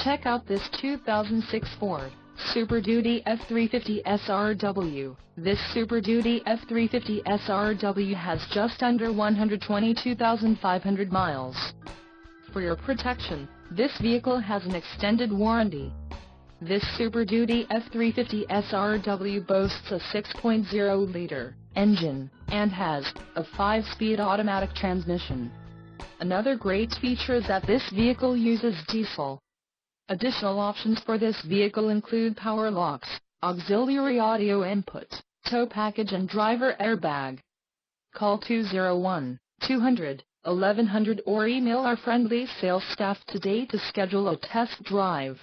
Check out this 2006 Ford Super Duty F350 SRW. This Super Duty F350 SRW has just under 122,500 miles. For your protection, this vehicle has an extended warranty. This Super Duty F350 SRW boasts a 6.0-liter engine and has a 5-speed automatic transmission. Another great feature is that this vehicle uses diesel. Additional options for this vehicle include power locks, auxiliary audio input, tow package and driver airbag. Call 201-200-1100 or email our friendly sales staff today to schedule a test drive.